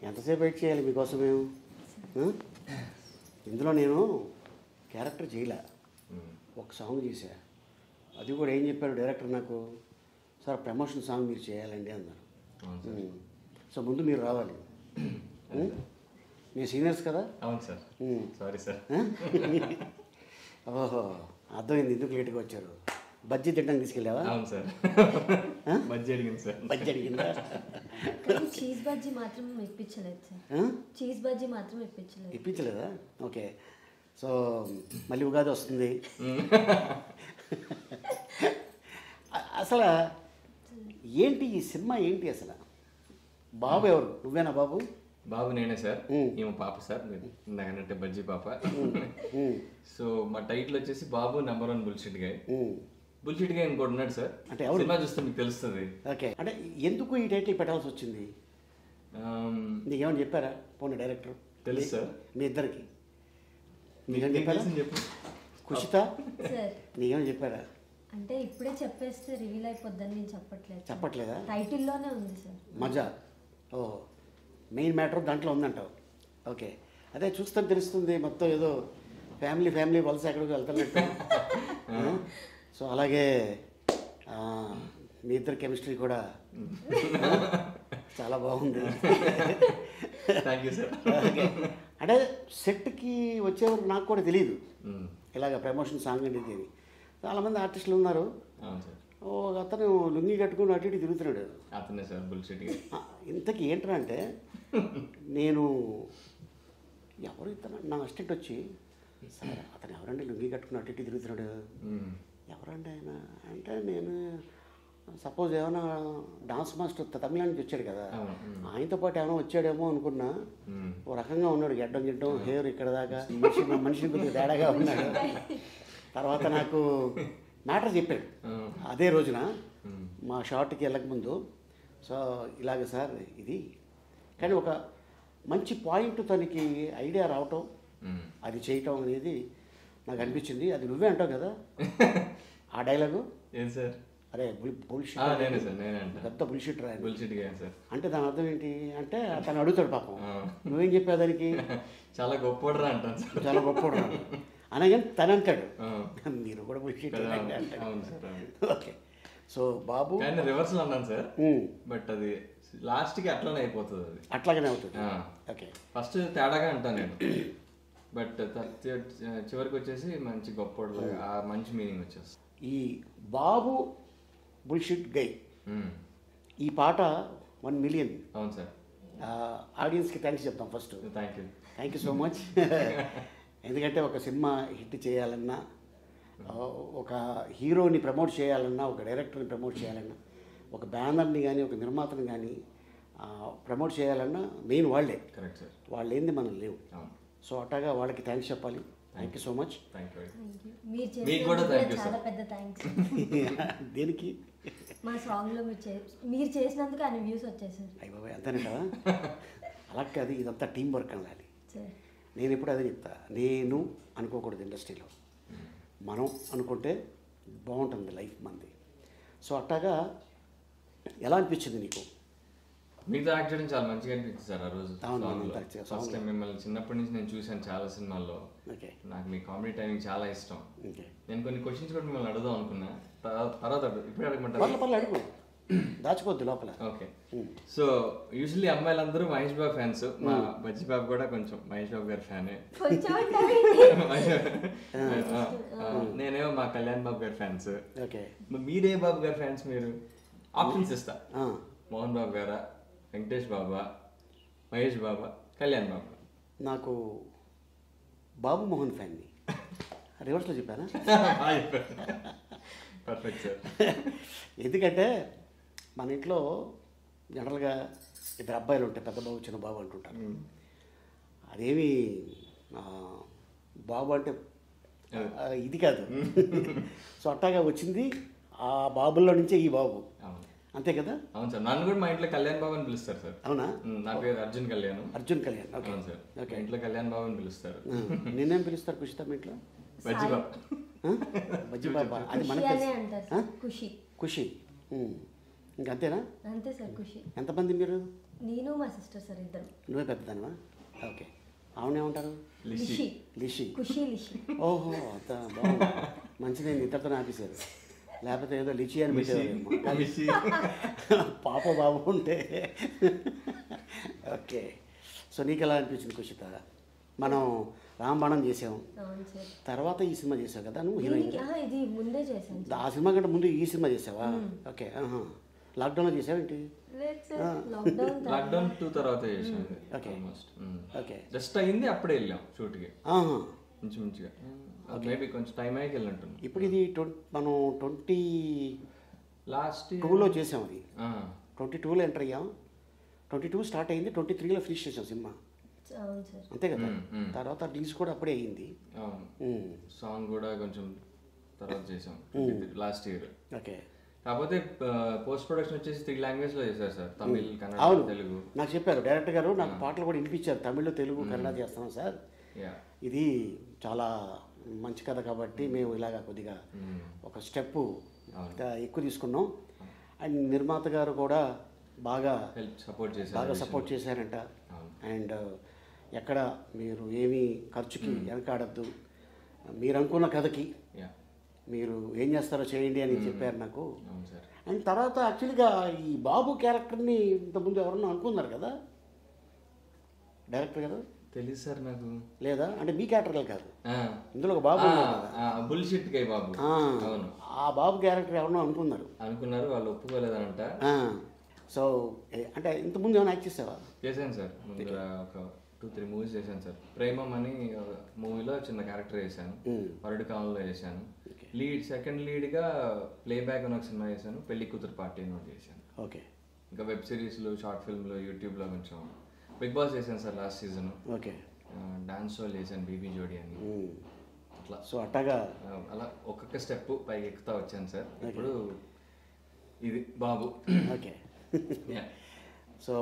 ఎంతసేపు వెయిట్ చేయాలి మీకోసం మేము? ఇందులో నేను క్యారెక్టర్ చేయలే, ఒక సాంగ్ చేశా. అది కూడా ఏం చెప్పారు డైరెక్టర్ నాకు, సార్ ప్రమోషన్ సాంగ్ మీరు చేయాలండి అన్నారు. సో ముందు మీరు రావాలి, మీ సీనియర్స్ కదా. అవును సార్. Sorry sir. ఓహో, అర్థమైంది ఎందుకు లేట్గా వచ్చారు. బజ్జీ తిట్టడానికి తీసుకెళ్ళావా? అవును సార్, బజ్జీ అడిగింది సార్. బజ్జీ అడిగిందా? కానీ చీజ్ బజ్జీ మాత్రం ఇప్పించలేదు సార్. చీజ్ బజ్జీ మాత్రం ఇప్పించలేదు. ఇప్పించలేదా? ఓకే. సో మళ్ళీ ఉగాది వస్తుంది. అసలు ఏంటి ఈ సినిమా, ఏంటి అసలు? బాబు ఎవరు? నువ్వేనా బాబు? బాబు నేనే సార్. ఈమె పాప సార్, నాకంటే బజ్జీ పాప. సో మా టైటిల్ వచ్చేసి బాబు #1 బుల్షిట్ గాయ్. బుల్షిట్ గాయ్ ఇంకోటి ఉన్నాడు సార్, అంటే సినిమా చూస్తే మీకు తెలుస్తుంది. ఓకే, అంటే ఎందుకు ఈ టైటిల్ పెట్టాల్సి వచ్చింది? నీకేమని చెప్పారా పోనీ డైరెక్టర్? తెలుసు సార్ మీ ఇద్దరికి. నీకేమని చెప్పారా? చెప్పు కుషిత, నీకేమని చెప్పారా? అంటే ఇప్పుడే చెప్పేస్తే రివీల్ అయిపోద్దని నేను చెప్పట్లేదు. చెప్పట్లేదా? టైటిల్లోనే ఉంది సార్. మజా. ఓహో, మెయిన్ మ్యాటర్ దాంట్లో ఉందంటావు. ఓకే, అదే చూస్తే తెలుస్తుంది మొత్తం ఏదో ఫ్యామిలీ వలస ఎక్కడికి వెళ్తున్నట్టు. సో అలాగే మీ ఇద్దరు కెమిస్ట్రీ కూడా చాలా బాగుంది. Thank you sir. ఓకే, అంటే సెట్కి వచ్చేవారు నాకు కూడా తెలియదు ఇలాగ ప్రమోషన్ సాంగ్ అనేది. చాలామంది ఆర్టిస్టులు ఉన్నారు. ఓ అతను లుంగి కట్టుకుని అటు ఇటు తిరుగుతున్నాడు. అతనే సార్ బుల్షిట్. ఇంతకీ ఏంట్రా అంటే, నేను ఎవరు ఇతను నా అసిస్టెంట్ వచ్చి, సార్ అతను ఎవరండి లుంగి కట్టుకుని అటు ఇటు తిరుగుతున్నాడు, ఎవరండి ఆయన అంటే, నేను సపోజ్ ఏమైనా డాన్స్ మాస్టర్ తమిళనాడు నుంచి వచ్చాడు కదా, ఆయనతో పాటు ఏమైనా వచ్చాడేమో అనుకున్నా. ఓ రకంగా ఉన్నాడు, గిడ్డం హెయిర్ ఇక్కడ దాకా, మనిషిని కొద్దిగా తేడాగా ఉన్నాడు. తర్వాత నాకు మ్యాటర్ చెప్పాడు అదే రోజున మా షార్ట్కి వెళ్ళకముందు. సో ఇలాగ సార్ ఇది, కానీ ఒక మంచి పాయింట్ తనకి ఐడియా రావటం, అది చేయటం అనేది నాకు అనిపించింది. అది నువ్వే అంటావు కదా ఆ డైలాగు. ఏం సార్? అరే బుల్షిట్, పెద్ద బుల్షిట్ రా అంటే దాని అర్థం ఏంటి అంటే, తను అడుగుతాడు పాపం, నువ్వేం చెప్పావు దానికి? చాలా గొప్పోడ్రా అంటాను. చాలా గొప్పోడ్రా అనగానే తను అంటాడు, మీరు కూడా బుల్షిట్ అంటాడు. ఓకే, సో బాబు రివర్స్ అన్నాను సార్, బట్ అది లాస్ట్కి అట్లానే అయిపోతుంది. అది అట్లాగనే అవుతుంది. ఓకే, ఫస్ట్ తేడాగా అంటాను నేను, బట్ చివరికి వచ్చేసి మంచి గొప్పోడు, ఆ మంచి మీనింగ్ వచ్చేస్తుంది. ఈ బాబు బుల్షిట్ గై ఈ పాట 1 మిలియన్. అవును సార్. ఆడియన్స్కి థ్యాంక్స్ చెప్తాం first. Thank you so much. ఎందుకంటే ఒక సినిమా హిట్ చేయాలన్నా, ఒక హీరోని ప్రమోట్ చేయాలన్నా, ఒక డైరెక్టర్ని ప్రమోట్ చేయాలన్నా, ఒక బ్యానర్ని కానీ ఒక నిర్మాతని కానీ ప్రమోట్ చేయాలన్నా మెయిన్ వాళ్ళే. Correct sir. వాళ్ళు ఏంది మనం లేవు. సో అట్లాగా వాళ్ళకి థ్యాంక్స్ చెప్పాలి. Thank you so much. చాలా పెద్ద థ్యాంక్స్. దేనికి? మా సాంగ్లో మీరు చేసినందుకు అన్ని వ్యూస్ వచ్చేసారు. అయ్య బాబాయ్, అంతేనే కదా. అలా కాదు, ఇదంతా టీం వర్క్ అనాలి. నేను ఎప్పుడు అదే చెప్తా, నేను అనుకోకూడదు ఇండస్ట్రీలో, మనం అనుకుంటే బాగుంటుంది లైఫ్ మంది. సో అట్లాగా ఎలా అనిపించింది నీకు? మీతో యాక్ట్ చేయడం చాలా మంచిగా అనిపించింది సార్ ఆ రోజు. ఫస్ట్ టైం మిమ్మల్ని చిన్నప్పటి నుంచి నేను చూశాను చాలా సినిమాల్లో. నాకు మీ కామెడీ టైమింగ్ చాలా ఇష్టం. నేను కొన్ని క్వశ్చన్స్ కూడా మిమ్మల్ని అడుగుదాం అనుకున్నా, తర్వాత ఇప్పుడు అడగమంటారు? అడుగు, దాచుకోవద్దు లోపల. ఓకే, సో యూజువల్లీ అమ్మాయిలందరూ మహేష్ బాబు ఫ్యాన్స్. మా బజ్జీ బాబు కూడా కొంచెం మహేష్ బాబు గారి ఫ్యానే. నేనేమో మా కళ్యాణ్ బాబు గారి ఫ్యాన్స్. మీరే బాబు గారి ఫ్యాన్స్? మీరు ఆప్షన్స్ ఇస్తా, మోహన్ బాబు గారా, వెంకటేష్ బాబా, మహేష్ బాబా, కళ్యాణ్ బాబా? నాకు బాబు మోహన్ ఫ్యాన్ని. రివర్స్లో చెప్పానా? Perfect sir. ఎందుకంటే మన ఇంట్లో జనరల్గా 2 అబ్బాయిలు ఉంటాయి, పెద్ద బాబు చిన్న బాబు అంటుంటారు. అదేమి బాబు అంటే ఇది కాదు. సో అట్టాగా వచ్చింది ఆ బాబుల్లో నుంచే ఈ బాబు, అంతే కదా? అవును సార్. నన్ను కూడా మా ఇంట్లో కళ్యాణ్ బాబు అని పిలుస్తారు సార్. అవునా? నా పేరు Arjun Kalyan. Okay sir. Okay, ఇంట్లో కళ్యాణ్ బాబు అని పిలుస్తారు. నేనేం పిలుస్తారు కుషిత మీ ఇంట్లో? బజ్జీ బాబు. బజ్జీ బాబా, అది మనకి ఖుషి. ఇంకంతేనా? అంతే సార్, ఖుషి. ఎంతమంది మీరు? నేను మా సిస్టర్ సార్ ఇద్దరు. నువ్వే పెద్దదానివా? ఓకే. ఆవిడేమంటారు? లిషి. లిషి. ఖుషి లిషి. ఓహో, అంత బాగుంది. మంచిగా ఇద్దరితో ఆపేశారు, లేకపోతే ఏదో లిచి అని పెట్టేవారేమో. పాప బాబు ఉంటే. ఓకే. సో నీకు ఎలా అనిపించింది కుషిత? మనం రాంబాణం చేసాం, అవును సార్. తర్వాత ఈ సినిమా చేసావు కదా నువ్వు హీరోయిన్. ఇది ముందే చేశాను. ఆ సినిమా కంటే ముందు ఈ సినిమా చేసావా? ఓకే. లాక్డౌన్లో చేసావు ఏంటి? లాక్డౌన్ 2 తర్వాత చేసాను. ఓకే. ఓకే. జస్ట్ అయింది, అప్పుడే వెళ్ళాం షూట్కి మంచిగా. మేబీ కొంచెం టైం అయ్యి వెళ్ళినట్టుంది. ఇప్పుడు ఇది మనం 22లో చేసాం. అది 22లో ఎంటర్ అయ్యాం, 22 స్టార్ట్ అయింది, 23లో ఫినిష్ చేసాం సినిమా. అంతే కదా. తర్వాత రిలీజ్ కూడా అప్పుడే అయింది. సాంగ్ కూడా కొంచెం తర్వాత చేసాం లాస్ట్ ఇయర్. ఓకే. కాకపోతే పోస్ట్ ప్రొడక్షన్ వచ్చేసి 3 లాంగ్వేజ్ లో చేశారు సార్, తమిళ్, కన్నడ, తెలుగు. నాకు చెప్పారు డైరెక్టర్ గారు, నాకు పాటలు కూడా వినిపించారు, తమిళ్, తెలుగు, కన్నడ చేస్తాం సార్, ఇది చాలా మంచి కథ కాబట్టి మేము ఇలాగా కొద్దిగా ఒక స్టెప్ ఎక్కువ తీసుకున్నాం. అండ్ నిర్మాత గారు కూడా బాగా సపోర్ట్ చేశారంట. అండ్ ఎక్కడ మీరు ఏమీ ఖర్చుకి వెనకాడద్దు, మీరు అనుకున్న కథకి మీరు ఏం చేస్తారో చేయండి అని చెప్పారు నాకు. అండ్ తర్వాత యాక్చువల్గా ఈ బాబు క్యారెక్టర్ని ఇంతకుముందు ఎవరన్నా అనుకున్నారు కదా డైరెక్టర్ గారు? తెలియదు సార్ నాకు. లేదా అంటే మీ క్యారెక్టర్ కాదు, ఇందులో ఒక బాబు బుల్షిట్ కై బాబు. అవును, ఆ బాబు క్యారెక్టర్ ఎవరన్నా అనుకున్నారు, వాళ్ళు ఒప్పుకోలేదంట. సో అంటే ఇంతకుముందు ఏమైనా యాక్ట్ చేసావా? చేశాను సార్, ముందు ఒక 2-3 మూవీస్ చేశాను సార్. ప్రేమం అని మూవీలో చిన్న క్యారెక్టర్ చేశాను, వరడు కాలంలో చేశాను. సెకండ్ లీడ్గా ప్లేబ్యాక్ అని ఒక సినిమా చేశాను, పెళ్లి కూతురు పార్టీ అని ఒకటి చేశాను. ఓకే. ఇంకా వెబ్ సిరీస్లు, షార్ట్ ఫిల్మ్లు, యూట్యూబ్లో కొంచెం బిగ్ బాస్ చేశాను sir last season. Okay. Dance show చేశాను, బీబీ జోడి అని. అట్లా సో అట్టగా అలా ఒక్కొక్క స్టెప్ పైకి ఎక్కుతా వచ్చాను సార్. ఇప్పుడు ఇది బాబు. ఓకే. సో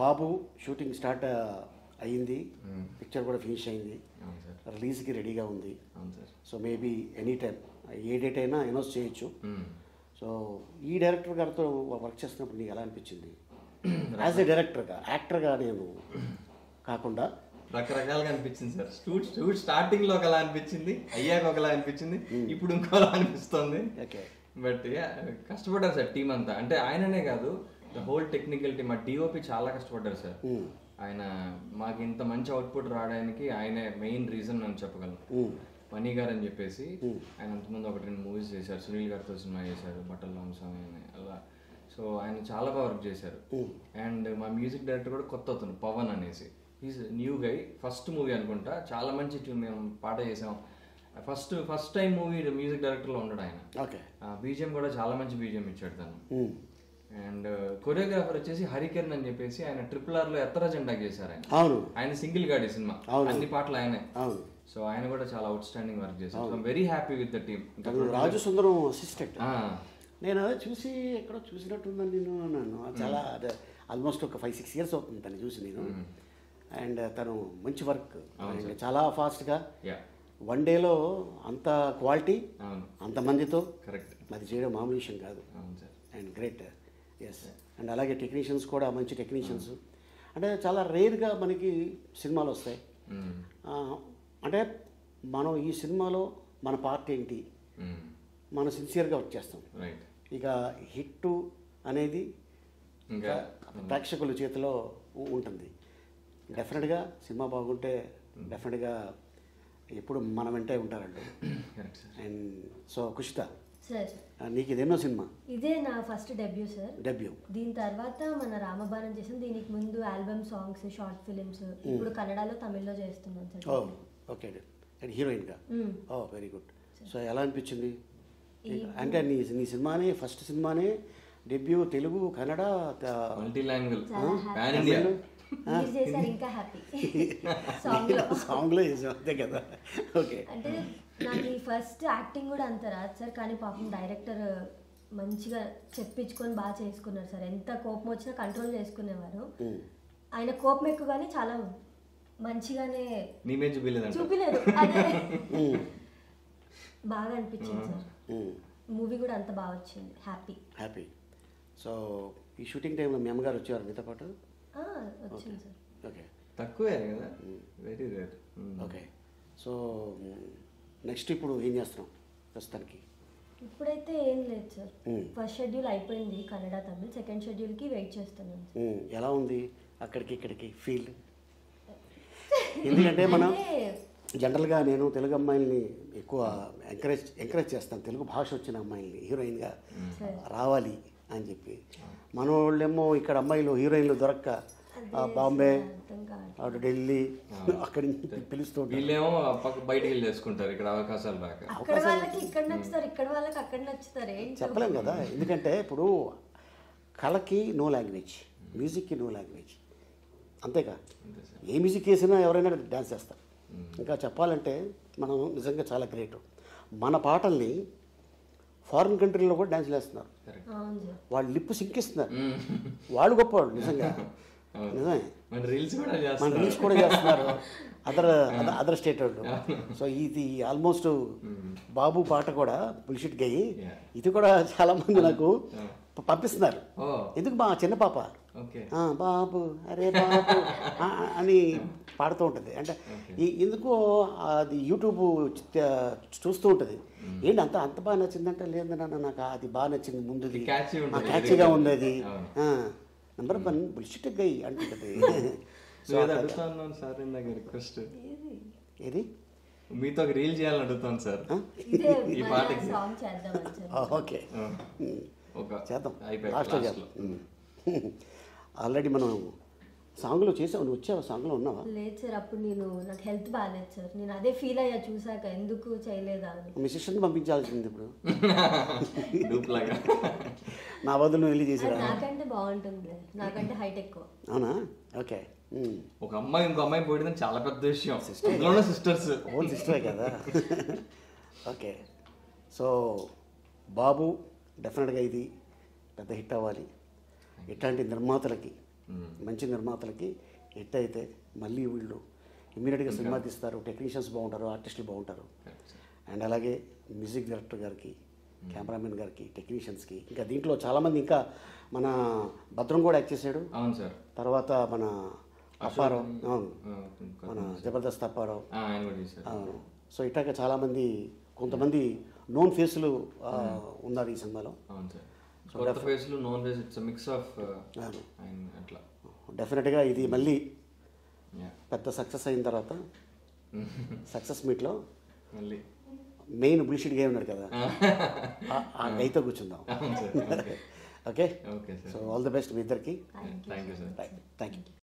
బాబు షూటింగ్ స్టార్ట్ అయ్యింది, పిక్చర్ కూడా ఫినిష్ అయింది, రిలీజ్కి రెడీగా ఉంది. సో మేబీ ఎనీ టైం ఏ డేట్ అయినా అనౌన్స్ చేయొచ్చు. సో ఈ డైరెక్టర్ గారితో వర్క్ చేస్తున్నప్పుడు నీకు ఎలా అనిపించింది? యాజ్ ఏ డైరెక్టర్గా, యాక్టర్గా నేను కాకుండా రకరకాలుగా అనిపించింది సార్. షూట్ స్టార్టింగ్లో ఒకలా అనిపించింది, అయ్యాక ఒకలా అనిపించింది, ఇప్పుడు ఇంకోలా అనిపిస్తుంది. ఓకే. బట్ కష్టపడ్డారు సార్ టీం అంతా. అంటే ఆయననే కాదు, ద హోల్ టెక్నికల్ టీమ్, ఆ డిఓపి చాలా కష్టపడ్డారు సార్. ఆయన మాకు ఇంత మంచి అవుట్పుట్ రావడానికి ఆయనే మెయిన్ రీజన్ అని చెప్పగలను. మనీ గారు అని చెప్పేసి ఆయన అంతకుముందు 1-2 మూవీస్ చేశారు, సునీల్ గారితో సినిమా చేశారు, బట్టల రామస్వామి అని అలా. సో ఆయన చాలా బాగా వర్క్ చేశారు. అండ్ మా మ్యూజిక్ డైరెక్టర్ కూడా కొత్త అతను, పవన్ అనేసి, is new guy. First movie అనుకుంటా, చాలా మంచి ట్యూన్ మేము పాట చేసాం. ఫస్ట్ టైం మూవీ మ్యూజిక్ డైరెక్టర్లో ఉన్నాడు ఆయన. బీజిఎం కూడా చాలా మంచి బీజిఎం ఇచ్చాడు తను. అండ్ కొరియోగ్రాఫర్ వచ్చేసి హరికిరణ్ అని చెప్పేసి, ఆయన RRR లో ఎత్తర జెండా చేశారు ఆయన సింగిల్ గాడి సినిమా, అన్ని పాటలు ఆయనే. సో ఆయన కూడా చాలా అవుట్ స్టాండింగ్ వర్క్ చేశారు. So very happy with the team. Raju Sundaram assistant నేను చూసి ఎక్కడో చూసినట్టుందని నేను అన్నాను. చాలా ఆల్మోస్ట్ ఒక 5-6 ఇయర్స్ అవుతుంది తను చూసి నేను. అండ్ తను మంచి వర్క్, చాలా ఫాస్ట్గా వన్ డేలో అంత క్వాలిటీ అంతమందితో అది చేయడం మామూలు విషయం కాదు. And great. ఎస్. అండ్ అలాగే టెక్నీషియన్స్ కూడా మంచి టెక్నీషియన్స్. అంటే చాలా రేర్గా మనకి సినిమాలు వస్తాయి. అంటే మనం ఈ సినిమాలో మన పార్ట్ ఏంటి, మనం సిన్సియర్గా వర్క్ చేస్తాం. ఇక హిట్ అనేది ఇంకా ప్రేక్షకుల చేతిలో ఉంటుంది. డెఫినెట్గా సినిమా బాగుంటే డెఫినెట్గా ఎప్పుడు మన వెంటే ఉంటారండి. అండ్ సో కుషిత, నీకు ఇదేనో సినిమా? ఇదే నా ఫస్ట్ డెబ్యూ సార్. డెబ్యూ. దీని తర్వాత మన రామబాణం చేసాం, దీనికి ముందు ఆల్బమ్ సాంగ్స్, షార్ట్ ఫిలిమ్స్, ఇప్పుడు కన్నడలో, తమిళ్లో చేస్తున్నాం సార్. ఓకే. అండ్ హీరోయిన్గా. Very good. సో ఎలా అనిపించింది? అంటే నీ సినిమానే, ఫస్ట్ సినిమానే debut, Telugu, Kannada, multi language, ఇంకా హ్యాపీ. సాంగ్లో చేసాం అంతే కదా. ఓకే. అంటే నాకు ఈ ఫస్ట్ యాక్టింగ్ కూడా అంత రాదు సార్, కానీ పాపం డైరెక్టర్ మంచిగా చెప్పించుకొని బాగా చేసుకున్నారు సార్. ఎంత కోపం వచ్చినా కంట్రోల్ చేసుకునేవారు. ఆయన కోపం ఎక్కువ కానీ చాలా మంచిగానే చూపిలేదు. అదే బాగా అనిపించింది సార్. మూవీ కూడా అంత బాగా వచ్చింది. హ్యాపీ. సో ఈ షూటింగ్ టైంలో మీ అమ్మగారు వచ్చేవారు మీతో పాటు? వచ్చింది సార్. ఓకే, తక్కువే కదా, very rare. Okay. So next ఇప్పుడు ఏం చేస్తున్నాం ప్రస్తుతానికి? ఇప్పుడైతే ఏం లేదు సార్. ఫస్ట్ షెడ్యూల్ అయిపోయింది కన్నడ తమిళ్, సెకండ్ షెడ్యూల్కి వెయిట్ చేస్తున్నాను. ఎలా ఉంది అక్కడికి ఇక్కడికి ఫీల్డ్? ఎందుకంటే మనం జనరల్గా నేను తెలుగు అమ్మాయిల్ని ఎక్కువ ఎంకరేజ్ చేస్తాను, తెలుగు భాష వచ్చిన అమ్మాయిల్ని హీరోయిన్గా రావాలి అని చెప్పి. మన వాళ్ళేమో ఇక్కడ అమ్మాయిలు హీరోయిన్లు దొరక్క బాంబే, అటు ఢిల్లీ అక్కడి నుంచి పిలుస్తూ వీళ్ళేమో బయటికి వెళ్ళి చేసుకుంటారు ఇక్కడ అవకాశాలు రాక. అక్కడ వాళ్ళకి ఇక్కడ నచ్చుతారు, ఇక్కడ వాళ్ళకి అక్కడ నచ్చుతారు, ఏం చెప్పలేం కదా. ఎందుకంటే ఇప్పుడు కళకి నో లాంగ్వేజ్, మ్యూజిక్కి నో లాంగ్వేజ్, అంతేగా. ఏ మ్యూజిక్ వేసినా ఎవరైనా డ్యాన్స్ చేస్తారు. ఇంకా చెప్పాలంటే మనం నిజంగా చాలా గ్రేట్. మన పాటల్ని ఫారిన్ కంట్రీలో కూడా డ్యాన్స్లు వేస్తున్నారు, వాళ్ళు లిప్పు సింకిస్తున్నారు, వాళ్ళు గొప్పవాళ్ళు నిజంగా. నిజమే, మన రీల్స్ కూడా చేస్తున్నారు అదర్ స్టేట్ వాళ్ళు. సో ఇది ఆల్మోస్ట్ బాబు పాట కూడా బుల్షిట్ గయ్యి, ఇది కూడా చాలా మంది నాకు పంపిస్తున్నారు. ఎందుకు మా చిన్న పాప బాబు అరే బాబు అని పాడుతూ ఉంటుంది. అంటే ఎందుకో అది యూట్యూబ్ చూస్తూ ఉంటుంది. ఏంటి అంత బాగా నచ్చిందంటే, లేదు నాన్న నాకు అది బాగా నచ్చింది, ముందుది క్యాచీగా ఉంది, అది నెంబర్ 1 బుల్షిట్ గయ్యి అంటుంది. ఏది మీతో ఒక రీల్ చేయాలని అడుగుతాను సార్ ఈ పాటకి. ఓకే, చేద్దాం. లాస్ట్లో చేద్దాం. ఆల్రెడీ మనం సాంగ్లో చేసావు, నువ్వు వచ్చావా? సాంగ్లో ఉన్నావా? లేదు సార్, అప్పుడు నాకు హెల్త్ బాగాలేదు సార్, నేను అదే ఫీల్ అయ్యా చూసాక, ఎందుకు చేయలేదా అని. మీ సిస్టర్ని పంపించాల్సింది ఇప్పుడు. నా బదులు వెళ్ళి చేసిరా? నాకంటే బాగుంటుంది, నాకంటే హైట్ ఎక్కువ. అవునా? ఓకే. ఒక అమ్మాయి ఇంకో అమ్మాయి పోయడం చాలా పెద్ద విషయం. సిస్టర్స్ ఓన్ సిస్టరే కదా. ఓకే, సో బాబు డెఫినెట్గా ఇది పెద్ద హిట్ అవ్వాలి. ఇట్లాంటి నిర్మాతలకి, మంచి నిర్మాతలకి హిట్ అయితే మళ్ళీ వీళ్ళు ఇమ్మీడియట్గా సినిమా తీస్తారు, టెక్నీషియన్స్ బాగుంటారు, ఆర్టిస్టులు బాగుంటారు. అండ్ అలాగే మ్యూజిక్ డైరెక్టర్ గారికి, కెమెరామెన్ గారికి, టెక్నీషియన్స్కి, ఇంకా దీంట్లో చాలామంది, ఇంకా మన భద్రం కూడా యాక్ట్ చేశాడు. అవును సార్. తర్వాత మన అప్పారావు, మన జబర్దస్త్ అప్పారావు. అవును. సో ఇట్లాగా చాలామంది, కొంతమంది నోన్ ఫేస్లు ఉన్నారు ఈ సినిమాలో. డెఫినెట్గా ఇది మళ్ళీ పెద్ద సక్సెస్ అయిన తర్వాత సక్సెస్ మీట్లో మెయిన్ బుల్షిట్ గే ఉన్నాడు కదా, ఆ గైతో కూర్చుందాం. Okay, so all the best మీ ఇద్దరికి. Thank you sir. Thank you.